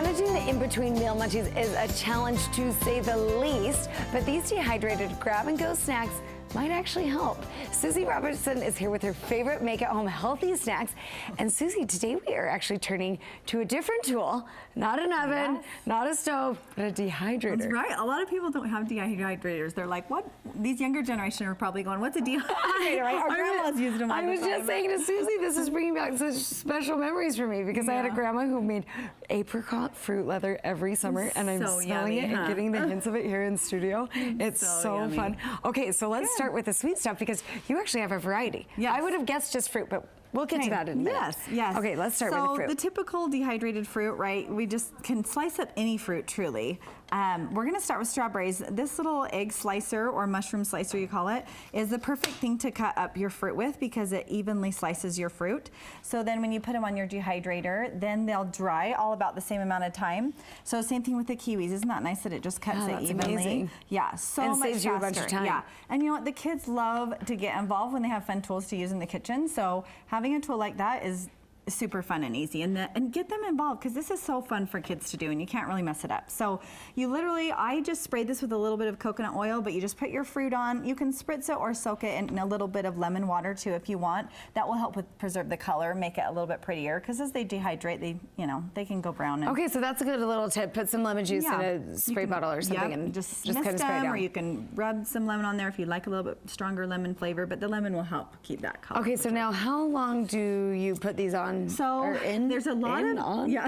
Managing the in-between meal munchies is a challenge to say the least, but these dehydrated grab-and-go snacks might actually help. Suzy Robertson is here with her favorite make-at-home healthy snacks. And Suzy, today we are actually turning to a different tool, not an oven, not a stove, but a dehydrator. That's right. A lot of people don't have dehydrators. They're like, what? These younger generation are probably going, what's a dehydrator? Right? Our grandmas used them all the time. I was just saying to Suzy, this is bringing back such special memories for me because I had a grandma who made apricot fruit leather every summer, and I'm smelling it and getting the hints of it here in studio. It's so fun. Okay, so let's start with the sweet stuff because you actually have a variety. Yes. I would have guessed just fruit, but we'll get to that in a minute. Yes. Okay, let's start with the fruit. So the typical dehydrated fruit, right? We just can slice up any fruit, truly. We're gonna start with strawberries. This little egg slicer, or mushroom slicer you call it, is the perfect thing to cut up your fruit with because it evenly slices your fruit. So then when you put them on your dehydrator, then they'll dry all about the same amount of time. So same thing with the kiwis. Isn't that nice that it just cuts it evenly? Amazing. Yeah, so and much saves you a bunch of time. Yeah, and you know what? The kids love to get involved when they have fun tools to use in the kitchen. So having a tool like that is super fun and easy, and get them involved because this is so fun for kids to do and you can't really mess it up. So you literally, I just sprayed this with a little bit of coconut oil, but you just put your fruit on. You can spritz it or soak it in a little bit of lemon water too if you want. That will help with preserve the color, make it a little bit prettier because as they dehydrate, they can go brown. Okay, so that's a good little tip. Put some lemon juice in a spray bottle or something and just kind of spray it down. Or you can rub some lemon on there if you like a little bit stronger lemon flavor, but the lemon will help keep that color. Okay, so now how long do you put these on? So there's a lot of I don't know what you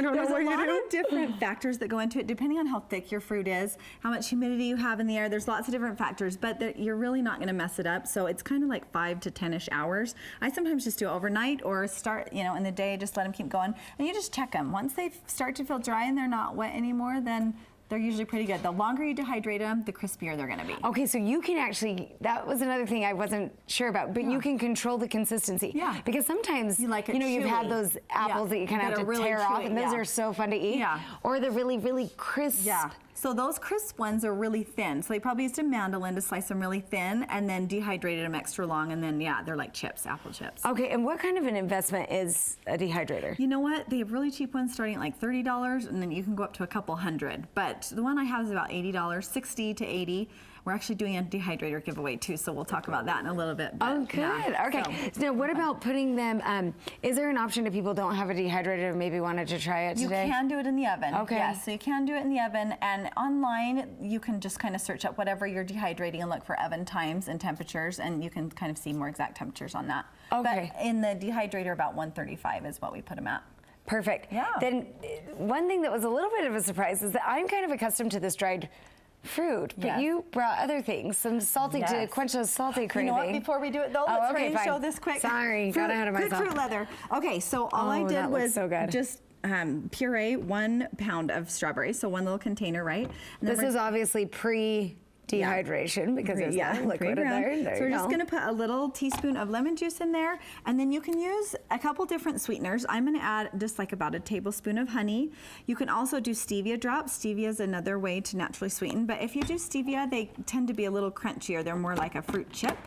do. There's a lot of different factors that go into it, depending on how thick your fruit is, how much humidity you have in the air. There's lots of different factors, but you're really not going to mess it up. So it's kind of like 5 to 10-ish hours. I sometimes just do it overnight or start, in the day, just let them keep going, and you just check them. Once they start to feel dry and they're not wet anymore, then they're usually pretty good. The longer you dehydrate them, the crispier they're gonna be. Okay, so you can actually, that was another thing I wasn't sure about, but you can control the consistency. Yeah. Because sometimes, you've had those apples that you kind of have to really tear off, and those are so fun to eat. Yeah. Or the really, really crisp. Yeah. So those crisp ones are really thin. So they probably used a mandolin to slice them really thin and then dehydrated them extra long, and then they're like chips, apple chips. Okay, and what kind of an investment is a dehydrator? You know what? They have really cheap ones starting at like $30, and then you can go up to a couple hundred. But the one I have is about $80, $60 to $80. We're actually doing a dehydrator giveaway too, so we'll talk about that in a little bit. But, oh, good. Okay. So now, what about putting them? Is there an option if people don't have a dehydrator, maybe wanted to try it today? You can do it in the oven. Okay. Yes, so you can do it in the oven, and online you can just kind of search up whatever you're dehydrating and look for oven times and temperatures, and you can kind of see more exact temperatures on that. Okay. But in the dehydrator, about 135 is what we put them at. Perfect. Yeah. Then one thing that was a little bit of a surprise is that I'm kind of accustomed to this dried fruit, but you brought other things, some salty to quench those salty cravings. You know what, before we do it though, let's hurry and show this quick. Sorry, got ahead of myself. Good fruit leather. Okay, so all I did was just puree 1 pound of strawberries, so one little container, right? And this is obviously pre-dehydration because there's liquid in there. So we're just gonna put a little teaspoon of lemon juice in there, and then you can use a couple different sweeteners. I'm gonna add just like about a tablespoon of honey. You can also do stevia drops. Stevia is another way to naturally sweeten, but if you do stevia, they tend to be a little crunchier. They're more like a fruit chip,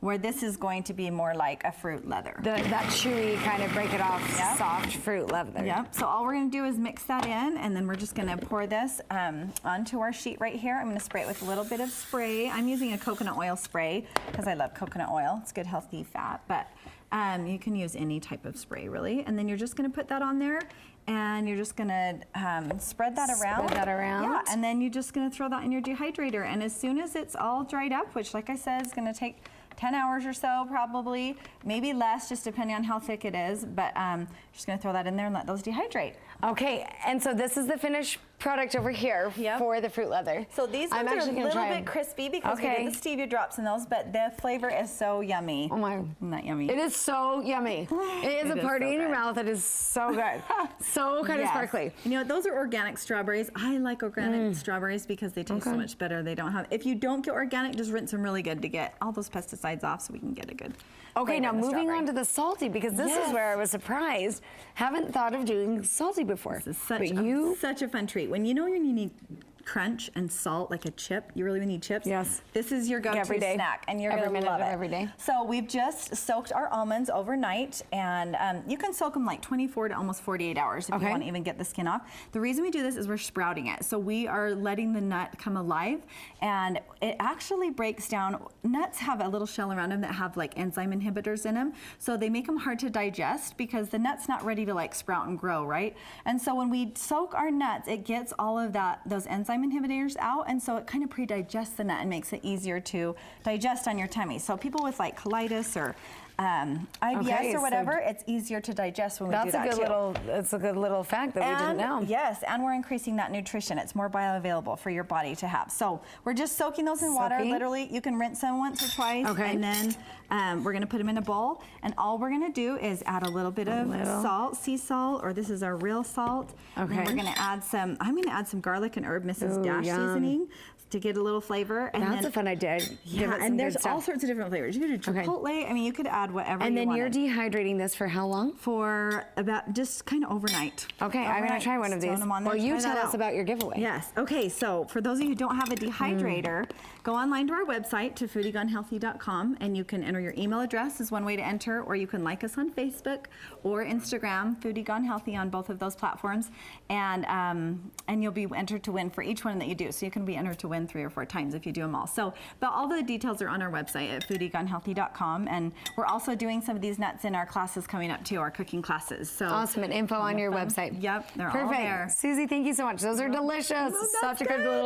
where this is going to be more like a fruit leather. That chewy kind of break it off, soft fruit leather. Yep, so all we're gonna do is mix that in, and then we're just gonna pour this onto our sheet right here. I'm gonna spray it with a little bit of spray. I'm using a coconut oil spray because I love coconut oil. It's good, healthy fat, but you can use any type of spray really. And then you're just gonna put that on there, and you're just gonna spread that around. Spread that around. Yeah, and then you're just gonna throw that in your dehydrator. And as soon as it's all dried up, which like I said, is gonna take 10 hours or so probably, maybe less, just depending on how thick it is, but just gonna throw that in there and let those dehydrate. Okay, and so this is the finished product over here for the fruit leather. So these ones are a little bit crispy because we did the stevia drops in those, but the flavor is so yummy. Oh my. Not yummy. It is so yummy. It is a party in your mouth. It is so good. So kind of sparkly. You know, those are organic strawberries. I like organic strawberries because they taste so much better. They don't have, if you don't get organic, just rinse them really good to get all those pesticides off so we can get a good Okay, now moving on to the salty, because this is where I was surprised. Haven't thought of doing salty before. This is such a fun treat. When you know you need crunch and salt like a chip. You really need chips. Yes. This is your go-to Every day. snack, and you're Every gonna minute love of it. every day. So we've just soaked our almonds overnight, and you can soak them like 24 to almost 48 hours if you want to even get the skin off. The reason we do this is we're sprouting it. So we are letting the nut come alive, and it actually breaks down. Nuts have a little shell around them that have like enzyme inhibitors in them, so they make them hard to digest because the nut's not ready to like sprout and grow, right? And so when we soak our nuts, it gets all of those enzyme inhibitors out, and so it kind of pre-digests the nut and makes it easier to digest on your tummy. So people with like colitis or IBS or whatever, it's easier to digest when we do that too. That's a good little fact that we didn't know. Yes, and we're increasing that nutrition. It's more bioavailable for your body to have. So we're just soaking those in water. Literally, you can rinse them once or twice, and then we're going to put them in a bowl. And all we're going to do is add a little bit of salt, sea salt, or this is our real salt. Okay. And we're going to add some. I'm going to add some garlic and herb Mrs. Dash seasoning to get a little flavor. And that's a fun idea. Yeah, and there's all sorts of different flavors. You could do chipotle. I mean, you could add whatever. And then you're dehydrating this for how long? For about just kind of overnight. Okay, I'm going to try one of these. Well, you tell us about your giveaway. Yes. Okay, so for those of you who don't have a dehydrator, go online to our website, to foodiegonehealthy.com, and you can enter your email address is one way to enter, or you can like us on Facebook or Instagram, Foodie Gone Healthy, on both of those platforms, and you'll be entered to win for each one that you do. So you can be entered to win 3 or 4 times if you do them all. So, but all the details are on our website at foodiegonehealthy.com, and we're also doing some of these nuts in our classes coming up too, our cooking classes. So awesome, and info on your website. Yep, they're perfect. all there. Suzy, thank you so much. Those are delicious. Such a good little